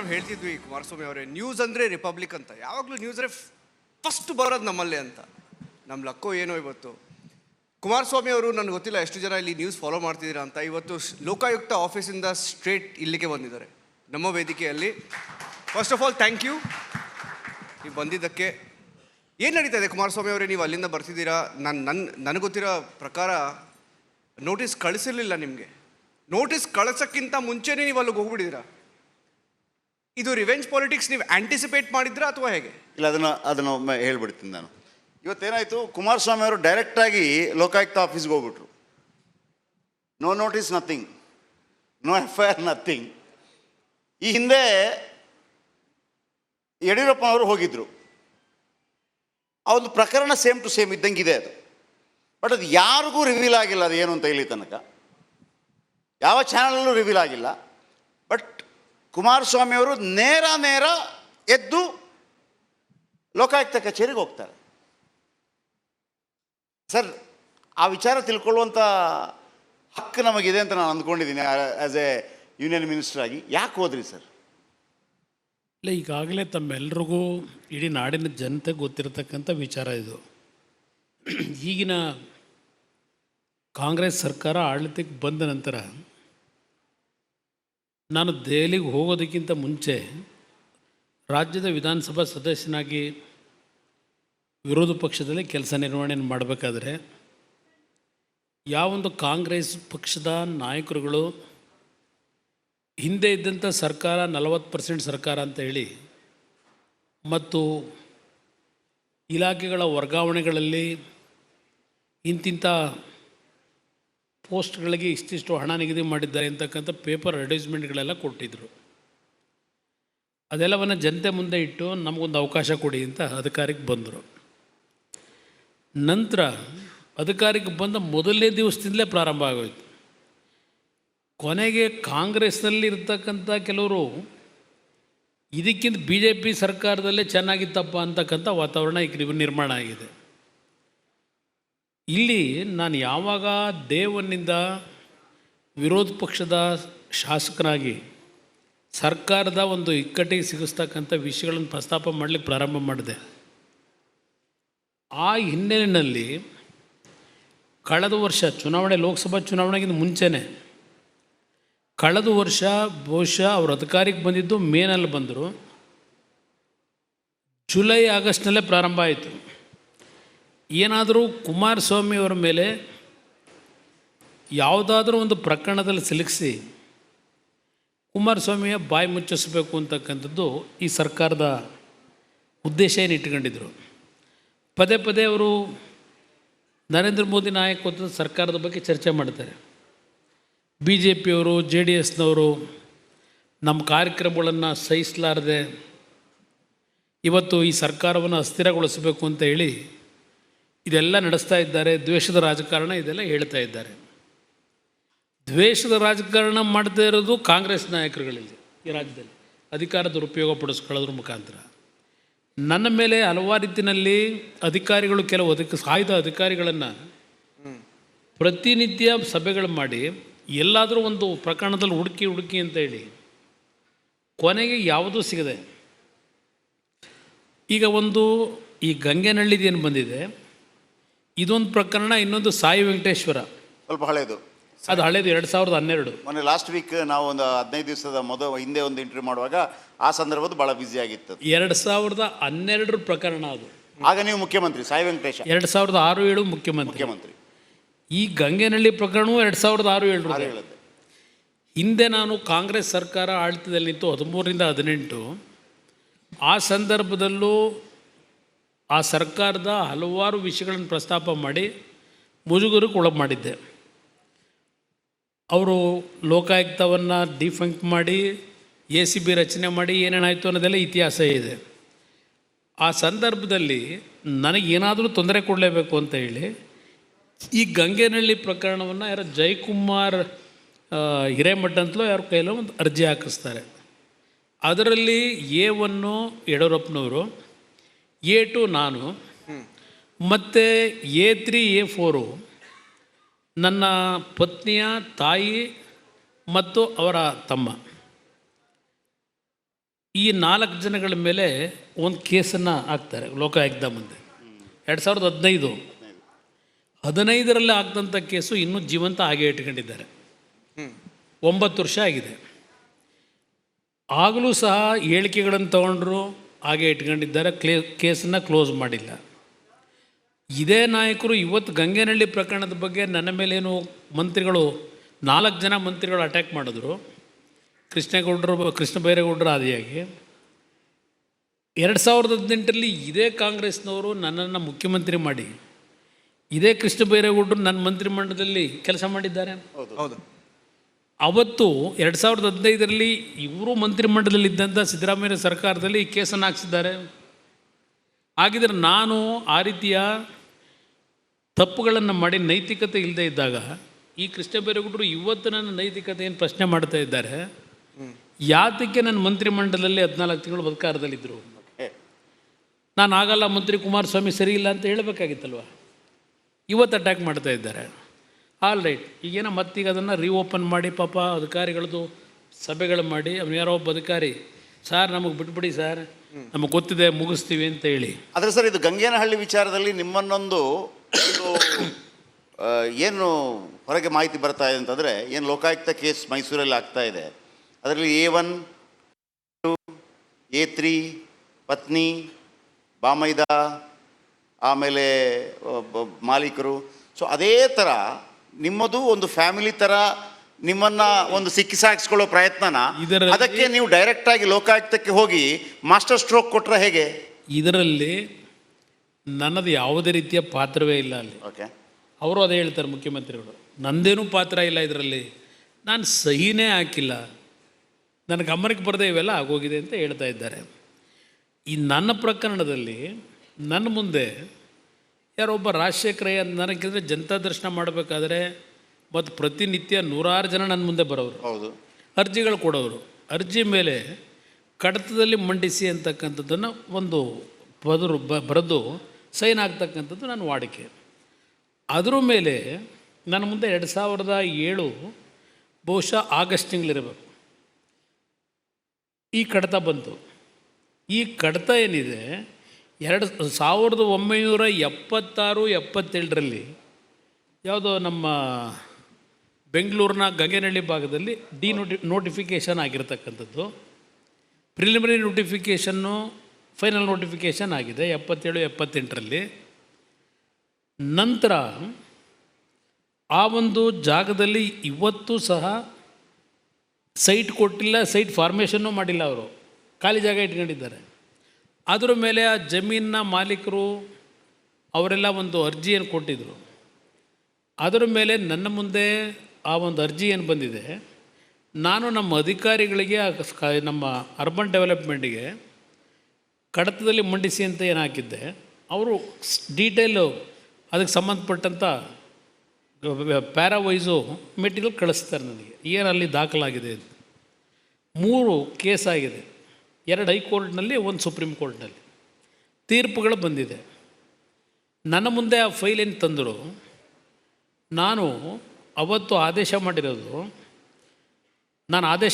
ನಾವು ಹೇಳ್ತಿದ್ವಿ ಕುಮಾರಸ್ವಾಮಿ ಅವರೇ, ನ್ಯೂಸ್ ಅಂದರೆ ರಿಪಬ್ಲಿಕ್ ಅಂತ. ಯಾವಾಗಲೂ ನ್ಯೂಸ್ರೆ ಫಸ್ಟ್ ಬರೋದು ನಮ್ಮಲ್ಲೇ ಅಂತ. ನಮ್ಮ ಲಕ್ಕೋ ಏನೋ ಇವತ್ತು ಕುಮಾರಸ್ವಾಮಿ ಅವರು, ನನಗೆ ಗೊತ್ತಿಲ್ಲ ಎಷ್ಟು ಜನ ಇಲ್ಲಿ ನ್ಯೂಸ್ ಫಾಲೋ ಮಾಡ್ತಿದ್ದೀರಾ ಅಂತ, ಇವತ್ತು ಲೋಕಾಯುಕ್ತ ಆಫೀಸಿಂದ ಸ್ಟ್ರೇಟ್ ಇಲ್ಲಿಗೆ ಬಂದಿದ್ದಾರೆ ನಮ್ಮ ವೇದಿಕೆಯಲ್ಲಿ. First of all thank you ನೀವು ಬಂದಿದ್ದಕ್ಕೆ. ಏನು ನಡೀತಾ ಇದೆ ಕುಮಾರಸ್ವಾಮಿ ಅವರೇ, ನೀವು ಅಲ್ಲಿಂದ ಬರ್ತಿದ್ದೀರಾ? ನನಗೆ ಗೊತ್ತಿರೋ ಪ್ರಕಾರ ನೋಟಿಸ್ ಕಳಿಸಿರಲಿಲ್ಲ ನಿಮಗೆ. ನೋಟಿಸ್ ಕಳಿಸೋಕ್ಕಿಂತ ಮುಂಚೆನೇ ನೀವು ಅಲ್ಲಿಗೆ ಹೋಗ್ಬಿಟ್ಟಿದ್ದೀರಾ. ಇದು ರಿವೆಂಜ್ ಪಾಲಿಟಿಕ್ಸ್ ನೀವು ಆ್ಯಂಟಿಸಿಪೇಟ್ ಮಾಡಿದ್ರಾ ಅಥವಾ ಹೇಗೆ? ಇಲ್ಲ, ಅದನ್ನು ಹೇಳ್ಬಿಡ್ತೀನಿ ನಾನು. ಇವತ್ತೇನಾಯಿತು, ಕುಮಾರಸ್ವಾಮಿ ಅವರು ಡೈರೆಕ್ಟಾಗಿ ಲೋಕಾಯುಕ್ತ ಆಫೀಸ್ಗೆ ಹೋಗ್ಬಿಟ್ರು. No notice, nothing, no FIR, nothing. ಈ ಹಿಂದೆ ಯಡಿಯೂರಪ್ಪನವರು ಹೋಗಿದ್ದರು. ಆ ಒಂದು ಪ್ರಕರಣ ಸೇಮ್ ಟು ಸೇಮ್ ಇದ್ದಂಗಿದೆ ಅದು. ಬಟ್ ಅದು ಯಾರಿಗೂ ರಿವೀಲ್ ಆಗಿಲ್ಲ, ಅದು ಏನು ಅಂತ ಇಲ್ಲಿ ತನಕ ಯಾವ ಚಾನಲಲ್ಲೂ ರಿವೀಲ್ ಆಗಿಲ್ಲ. ಬಟ್ ಕುಮಾರಸ್ವಾಮಿ ಅವರು ನೇರ ಎದ್ದು ಲೋಕಾಯುಕ್ತ ಕಚೇರಿಗೆ ಹೋಗ್ತಾರೆ. ಸರ್, ಆ ವಿಚಾರ ತಿಳ್ಕೊಳ್ಳುವಂಥ ಹಕ್ಕು ನಮಗಿದೆ ಅಂತ ನಾನು ಅಂದ್ಕೊಂಡಿದ್ದೀನಿ ಆ್ಯಸ್ ಎ ಯೂನಿಯನ್ ಮಿನಿಸ್ಟರ್ ಆಗಿ. ಯಾಕೆ ಹೋದ್ರಿ ಸರ್? ಇಲ್ಲ, ಈಗಾಗಲೇ ತಮ್ಮೆಲ್ರಿಗೂ ಇಡೀ ನಾಡಿನ ಜನತೆಗೆ ಗೊತ್ತಿರತಕ್ಕಂಥ ವಿಚಾರ ಇದು. ಈಗಿನ ಕಾಂಗ್ರೆಸ್ ಸರ್ಕಾರ ಆಡಳಿತಕ್ಕೆ ಬಂದ ನಂತರ ನಾನು ದೆಹಲಿಗೆ ಹೋಗೋದಕ್ಕಿಂತ ಮುಂಚೆ ರಾಜ್ಯದ ವಿಧಾನಸಭಾ ಸದಸ್ಯನಾಗಿ ವಿರೋಧ ಪಕ್ಷದಲ್ಲಿ ಕೆಲಸ ನಿರ್ವಹಣೆ ಮಾಡಬೇಕಾದ್ರೆ ಯಾವೊಂದು ಕಾಂಗ್ರೆಸ್ ಪಕ್ಷದ ನಾಯಕರುಗಳು ಹಿಂದೆ ಇದ್ದಂಥ ಸರ್ಕಾರ 40% ಸರ್ಕಾರ ಅಂತ ಹೇಳಿ ಮತ್ತು ಇಲಾಖೆಗಳ ವರ್ಗಾವಣೆಗಳಲ್ಲಿ ಇಂತಿಂಥ ಪೋಸ್ಟ್ಗಳಿಗೆ ಇಷ್ಟಿಷ್ಟು ಹಣ ನಿಗದಿ ಮಾಡಿದ್ದಾರೆ ಅಂತಕ್ಕಂಥ ಪೇಪರ್ ಅಡ್ವರ್ಟೈಸ್ಮೆಂಟ್ಗಳೆಲ್ಲ ಕೊಟ್ಟಿದ್ದರು. ಅದೆಲ್ಲವನ್ನು ಜನತೆ ಮುಂದೆ ಇಟ್ಟು ನಮಗೊಂದು ಅವಕಾಶ ಕೊಡಿ ಅಂತ ಅಧಿಕಾರಕ್ಕೆ ಬಂದರು. ನಂತರ ಅಧಿಕಾರಕ್ಕೆ ಬಂದ ಮೊದಲನೇ ದಿವಸದಿಂದಲೇ ಪ್ರಾರಂಭ ಆಗೋಯ್ತು. ಕೊನೆಗೆ ಕಾಂಗ್ರೆಸ್ನಲ್ಲಿ ಇರ್ತಕ್ಕಂಥ ಕೆಲವರು ಇದಕ್ಕಿಂತ BJP ಸರ್ಕಾರದಲ್ಲೇ ಚೆನ್ನಾಗಿತ್ತಪ್ಪ ಅಂತಕ್ಕಂಥ ವಾತಾವರಣ ಈಗ ನಿರ್ಮಾಣ ಆಗಿದೆ. ಇಲ್ಲಿ ನಾನು ಯಾವಾಗ ದೇವನಿಂದ ವಿರೋಧ ಪಕ್ಷದ ಶಾಸಕನಾಗಿ ಸರ್ಕಾರದ ಒಂದು ಇಕ್ಕಟ್ಟಿಗೆ ಸಿಗಿಸ್ತಕ್ಕಂಥ ವಿಷಯಗಳನ್ನು ಪ್ರಸ್ತಾಪ ಮಾಡಲಿಕ್ಕೆ ಪ್ರಾರಂಭ ಮಾಡಿದೆ. ಆ ಹಿನ್ನೆಲೆಯಲ್ಲಿ ಕಳೆದ ವರ್ಷ ಚುನಾವಣೆ, ಲೋಕಸಭಾ ಚುನಾವಣೆಗಿಂತ ಮುಂಚೆನೇ ಕಳೆದ ವರ್ಷ ಬಹುಶಃ ಅವರು ಅಧಿಕಾರಕ್ಕೆ ಬಂದಿದ್ದು ಮೇನಲ್ಲಿ ಬಂದರು. ಜುಲೈ ಆಗಸ್ಟ್ನಲ್ಲೇ ಪ್ರಾರಂಭ ಆಯಿತು. ಏನಾದರೂ ಕುಮಾರಸ್ವಾಮಿ ಅವರ ಮೇಲೆ ಯಾವುದಾದ್ರೂ ಒಂದು ಪ್ರಕರಣದಲ್ಲಿ ಸಿಲುಕಿಸಿ ಕುಮಾರಸ್ವಾಮಿಯ ಬಾಯಿ ಮುಚ್ಚಿಸಬೇಕು ಅಂತಕ್ಕಂಥದ್ದು ಈ ಸರ್ಕಾರದ ಉದ್ದೇಶ ಏನು ಇಟ್ಕೊಂಡಿದ್ರು. ಪದೇ ಪದೇ ಅವರು ನರೇಂದ್ರ ಮೋದಿ ನಾಯಕತ್ವದ ಸರ್ಕಾರದ ಬಗ್ಗೆ ಚರ್ಚೆ ಮಾಡ್ತಾರೆ. BJPಯವರು, JDSನವರು ನಮ್ಮ ಕಾರ್ಯಕ್ರಮಗಳನ್ನು ಸಹಿಸಲಾರದೆ ಇವತ್ತು ಈ ಸರ್ಕಾರವನ್ನು ಅಸ್ಥಿರಗೊಳಿಸಬೇಕು ಅಂತ ಹೇಳಿ ಇದೆಲ್ಲ ನಡೆಸ್ತಾ ಇದ್ದಾರೆ. ದ್ವೇಷದ ರಾಜಕಾರಣ ಇದೆಲ್ಲ ಹೇಳ್ತಾ ಇದ್ದಾರೆ. ದ್ವೇಷದ ರಾಜಕಾರಣ ಮಾಡ್ತಾ ಇರೋದು ಕಾಂಗ್ರೆಸ್ ನಾಯಕರುಗಳಲ್ಲಿ ಈ ರಾಜ್ಯದಲ್ಲಿ ಅಧಿಕಾರ ದುರುಪಯೋಗ ಪಡಿಸ್ಕೊಳ್ಳೋದ್ರ ಮುಖಾಂತರ. ನನ್ನ ಮೇಲೆ ಹಲವಾರು ರೀತಿಯಲ್ಲಿ ಅಧಿಕಾರಿಗಳು, ಕೆಲವು ಆಯ್ದ ಅಧಿಕಾರಿಗಳನ್ನು ಪ್ರತಿನಿತ್ಯ ಸಭೆಗಳು ಮಾಡಿ ಎಲ್ಲಾದರೂ ಒಂದು ಪ್ರಕರಣದಲ್ಲಿ ಹುಡುಕಿ ಅಂತ ಹೇಳಿ ಕೊನೆಗೆ ಯಾವುದೂ ಸಿಗದೆ ಈಗ ಒಂದು ಈ ಗಂಗೆನಹಳ್ಳಿದೇನು ಬಂದಿದೆ, ಇದೊಂದು ಪ್ರಕರಣ. ಇನ್ನೊಂದು ಸಾಯಿ ವೆಂಕಟೇಶ್ವರ, ಸ್ವಲ್ಪ ಹಳೇದು. ಅದು ಹಳೇದು, 2012. ಮೊನ್ನೆ ಲಾಸ್ಟ್ ವೀಕ್ ನಾವು ಒಂದು 15 ದಿವಸದ ಹಿಂದೆ ಒಂದು ಇಂಟರ್ವ್ಯೂ ಮಾಡುವಾಗ ಆ ಸಂದರ್ಭದ್ದು ಭಾಳ ಬ್ಯುಸಿ ಆಗಿತ್ತು. 2012 ಪ್ರಕರಣ ಅದು. ಆಗ ನೀವು ಮುಖ್ಯಮಂತ್ರಿ, ಸಾಯಿ ವೆಂಕಟೇಶ 2006-7 ಮುಖ್ಯಮಂತ್ರಿ. ಈ ಗಂಗೆನಹಳ್ಳಿ ಪ್ರಕರಣವೂ 2006-7 ಹಿಂದೆ ನಾನು ಕಾಂಗ್ರೆಸ್ ಸರ್ಕಾರ ಆಡಳಿತದಲ್ಲಿತ್ತು 13-18. ಆ ಸಂದರ್ಭದಲ್ಲೂ ಆ ಸರ್ಕಾರದ ಹಲವಾರು ವಿಷಯಗಳನ್ನು ಪ್ರಸ್ತಾಪ ಮಾಡಿ ಮುಜುಗರಕ್ಕೆ ಒಳಗೆ ಮಾಡಿದ್ದೆ. ಅವರು ಲೋಕಾಯುಕ್ತವನ್ನು ಡಿಫಂಕ್ ಮಾಡಿ ACB ರಚನೆ ಮಾಡಿ ಏನೇನಾಯಿತು ಅನ್ನೋದೆಲ್ಲ ಇತಿಹಾಸ ಇದೆ. ಆ ಸಂದರ್ಭದಲ್ಲಿ ನನಗೇನಾದರೂ ತೊಂದರೆ ಕೊಡಲೇಬೇಕು ಅಂತ ಹೇಳಿ ಈ ಗಂಗೆನಹಳ್ಳಿ ಪ್ರಕರಣವನ್ನು ಯಾರೋ ಜಯಕುಮಾರ್ ಹಿರೇಮಠ ಅಂತಲೋ ಯಾರ ಕೈಲೋ ಒಂದು ಅರ್ಜಿ ಹಾಕಿಸ್ತಾರೆ. ಅದರಲ್ಲಿ A1 ಯಡಿಯೂರಪ್ಪನವರು, A2 ನಾನು, ಮತ್ತು A3 A4 ನನ್ನ ಪತ್ನಿಯ ತಾಯಿ ಮತ್ತು ಅವರ ತಮ್ಮ. ಈ 4 ಜನಗಳ ಮೇಲೆ ಒಂದು ಕೇಸನ್ನು ಹಾಕ್ತಾರೆ ಲೋಕಾಯುಕ್ತ ಮುಂದೆ. 2015 ಆಗ್ದಂಥ ಕೇಸು ಇನ್ನೂ ಜೀವಂತ ಹಾಗೆ ಇಟ್ಕೊಂಡಿದ್ದಾರೆ. 9 ವರ್ಷ ಆಗಿದೆ. ಆಗಲೂ ಸಹ ಹೇಳಿಕೆಗಳನ್ನು ತಗೊಂಡ್ರು, ಹಾಗೆ ಇಟ್ಕೊಂಡಿದ್ದಾರೆ, ಕೇಸನ್ನು ಕ್ಲೋಸ್ ಮಾಡಿಲ್ಲ. ಇದೇ ನಾಯಕರು ಇವತ್ತು ಗಂಗೇನಹಳ್ಳಿ ಪ್ರಕರಣದ ಬಗ್ಗೆ ನನ್ನ ಮೇಲೇನು ಮಂತ್ರಿಗಳು 4 ಜನ ಮಂತ್ರಿಗಳು ಅಟ್ಯಾಕ್ ಮಾಡಿದ್ರು. ಕೃಷ್ಣ ಬೈರೇಗೌಡರು ಆದಿಯಾಗಿ 2018 ಇದೇ ಕಾಂಗ್ರೆಸ್ನವರು ನನ್ನನ್ನು ಮುಖ್ಯಮಂತ್ರಿ ಮಾಡಿ ಇದೇ ಕೃಷ್ಣ ಬೈರೇಗೌಡರು ನನ್ನ ಮಂತ್ರಿಮಂಡಲದಲ್ಲಿ ಕೆಲಸ ಮಾಡಿದ್ದಾರೆ. ಹೌದು. ಅವತ್ತು 2015 ಇವರು ಮಂತ್ರಿಮಂಡಲದಲ್ಲಿದ್ದಂಥ ಸಿದ್ದರಾಮಯ್ಯ ಸರ್ಕಾರದಲ್ಲಿ ಈ ಕೇಸನ್ನು ಹಾಕ್ಸಿದ್ದಾರೆ. ಹಾಗಿದ್ರೆ ನಾನು ಆ ರೀತಿಯ ತಪ್ಪುಗಳನ್ನು ಮಾಡಿ ನೈತಿಕತೆ ಇಲ್ಲದೆ ಇದ್ದಾಗ ಈ ಕೃಷ್ಣ ಬೈರೇಗೌಡರು ಇವತ್ತು ನನ್ನ ನೈತಿಕತೆಯನ್ನು ಪ್ರಶ್ನೆ ಮಾಡ್ತಾ ಇದ್ದಾರೆ. ಯಾತಕ್ಕೆ ನನ್ನ ಮಂತ್ರಿಮಂಡಲದಲ್ಲಿ 14 ತಿಂಗಳು ಅಧಿಕಾರದಲ್ಲಿದ್ದರು? ನಾನು ಆಗಲ್ಲ, ಮಂತ್ರಿ ಕುಮಾರಸ್ವಾಮಿ ಸರಿ ಇಲ್ಲ ಅಂತ ಹೇಳಬೇಕಾಗಿತ್ತಲ್ವ. ಇವತ್ತು ಅಟ್ಯಾಕ್ ಮಾಡ್ತಾ ಇದ್ದಾರೆ. ಆಲ್ ರೈಟ್, ಈಗೇನೋ ಮತ್ತೀಗ ಅದನ್ನು ರೀಓಪನ್ ಮಾಡಿ ಪಾಪ ಅಧಿಕಾರಿಗಳದ್ದು ಸಭೆಗಳು ಮಾಡಿ ಅವ್ನು ಯಾರೋ ಒಬ್ಬ ಅಧಿಕಾರಿ ಸಾರ್ ನಮಗೆ ಬಿಟ್ಬಿಡಿ ಸರ್, ನಮಗೆ ಗೊತ್ತಿದೆ ಮುಗಿಸ್ತೀವಿ ಅಂತ ಹೇಳಿ. ಆದರೆ ಸರ್, ಇದು ಗಂಗೇನಹಳ್ಳಿ ವಿಚಾರದಲ್ಲಿ ನಿಮ್ಮನ್ನೊಂದು ಏನು ಹೊರಗೆ ಮಾಹಿತಿ ಬರ್ತಾ ಇದೆ ಅಂತಂದರೆ, ಏನು ಲೋಕಾಯುಕ್ತ ಕೇಸ್ ಮೈಸೂರಲ್ಲಿ ಆಗ್ತಾ ಇದೆ, ಅದರಲ್ಲಿ A1, A3, ಪತ್ನಿ, ಬಾಮೈದ, ಆಮೇಲೆ ಮಾಲೀಕರು. ಸೊ ಅದೇ ಥರ ನಿಮ್ಮದು ಒಂದು ಫ್ಯಾಮಿಲಿ ಥರ ನಿಮ್ಮನ್ನು ಒಂದು ಸಿಕ್ಕಿಸಾಕಿಸ್ಕೊಳ್ಳೋ ಪ್ರಯತ್ನನ, ಅದಕ್ಕೆ ನೀವು ಡೈರೆಕ್ಟಾಗಿ ಲೋಕಾಯುಕ್ತಕ್ಕೆ ಹೋಗಿ ಮಾಸ್ಟರ್ ಸ್ಟ್ರೋಕ್ ಕೊಟ್ಟರೆ ಹೇಗೆ? ಇದರಲ್ಲಿ ನನ್ನದು ಯಾವುದೇ ರೀತಿಯ ಪಾತ್ರವೇ ಇಲ್ಲ ಅಲ್ಲಿ. ಓಕೆ, ಅವರು ಅದೇ ಹೇಳ್ತಾರೆ ಮುಖ್ಯಮಂತ್ರಿಗಳು, ನಂದೇನೂ ಪಾತ್ರ ಇಲ್ಲ ಇದರಲ್ಲಿ, ನಾನು ಸಹಿನೇ ಹಾಕಿಲ್ಲ, ನನ್ನ ಗಮನಕ್ಕೆ ಬರದೆ ಇವೆಲ್ಲ ಆಗೋಗಿದೆ ಅಂತ ಹೇಳ್ತಾ ಇದ್ದಾರೆ. ಈ ನನ್ನ ಪ್ರಕರಣದಲ್ಲಿ ನನ್ನ ಮುಂದೆ ಯಾರೊಬ್ಬ ರಾಜಶೇಖರಯ್ಯ ನನಗಿದ್ರೆ ಜನತಾ ದರ್ಶನ ಮಾಡಬೇಕಾದ್ರೆ ಮತ್ತು ಪ್ರತಿನಿತ್ಯ 100 ಜನ ನನ್ನ ಮುಂದೆ ಬರೋರು, ಹೌದು, ಅರ್ಜಿಗಳು ಕೊಡೋರು. ಅರ್ಜಿ ಮೇಲೆ ಕಡತದಲ್ಲಿ ಮಂಡಿಸಿ ಅಂತಕ್ಕಂಥದ್ದನ್ನು ಒಂದು ಬರೆದು ಸೈನ್ ಆಗ್ತಕ್ಕಂಥದ್ದು ನನ್ನ ವಾಡಿಕೆ. ಅದರ ಮೇಲೆ ನನ್ನ ಮುಂದೆ 2007 ಬಹುಶಃ ಆಗಸ್ಟ್ ತಿಂಗಳಿರಬೇಕು ಈ ಕಡತ ಬಂತು. ಈ ಕಡತ ಏನಿದೆ 1976-77 ಯಾವುದೋ ನಮ್ಮ ಬೆಂಗಳೂರಿನ ಗಂಗೇನಹಳ್ಳಿ ಭಾಗದಲ್ಲಿ ನೋಟಿಫಿಕೇಷನ್ ಆಗಿರತಕ್ಕಂಥದ್ದು. ಪ್ರಿಲಿಮಿನರಿ ನೋಟಿಫಿಕೇಷನ್ನು ಫೈನಲ್ ನೋಟಿಫಿಕೇಷನ್ ಆಗಿದೆ 77-78. ನಂತರ ಆ ಒಂದು ಜಾಗದಲ್ಲಿ ಇವತ್ತು ಸಹ ಸೈಟ್ ಕೊಟ್ಟಿಲ್ಲ, ಸೈಟ್ ಫಾರ್ಮೇಷನ್ನು ಮಾಡಿಲ್ಲ, ಅವರು ಖಾಲಿ ಜಾಗ ಇಟ್ಕೊಂಡಿದ್ದಾರೆ. ಅದರ ಮೇಲೆ ಆ ಜಮೀನಿನ ಮಾಲೀಕರು ಅವರೆಲ್ಲ ಒಂದು ಅರ್ಜಿಯನ್ನು ಕೊಟ್ಟಿದ್ದರು. ಅದರ ಮೇಲೆ ನನ್ನ ಮುಂದೆ ಆ ಒಂದು ಅರ್ಜಿ ಏನು ಬಂದಿದೆ, ನಾನು ನಮ್ಮ ಅಧಿಕಾರಿಗಳಿಗೆ ನಮ್ಮ ಅರ್ಬನ್ ಡೆವಲಪ್ಮೆಂಟಿಗೆ ಕಡತದಲ್ಲಿ ಮಂಡಿಸಿ ಅಂತ ಏನು ಹಾಕಿದ್ದೆ, ಅವರು ಡೀಟೇಲು ಅದಕ್ಕೆ ಸಂಬಂಧಪಟ್ಟಂಥ ಪ್ಯಾರಾವೈಸು ಮೆಟೀರಿಯಲ್ ಕಳಿಸ್ತಾರೆ ನನಗೆ, ಏನಲ್ಲಿ ದಾಖಲಾಗಿದೆ ಅಂತ. 3 ಕೇಸ್ ಆಗಿದೆ, 2 ಹೈಕೋರ್ಟ್ನಲ್ಲಿ, 1 ಸುಪ್ರೀಂ ಕೋರ್ಟ್ನಲ್ಲಿ ತೀರ್ಪುಗಳು ಬಂದಿದೆ. ನನ್ನ ಮುಂದೆ ಆ ಫೈಲ್ ಏನು ತಂದರು, ನಾನು ಅವತ್ತು ಆದೇಶ ಮಾಡಿರೋದು, ನಾನು ಆದೇಶ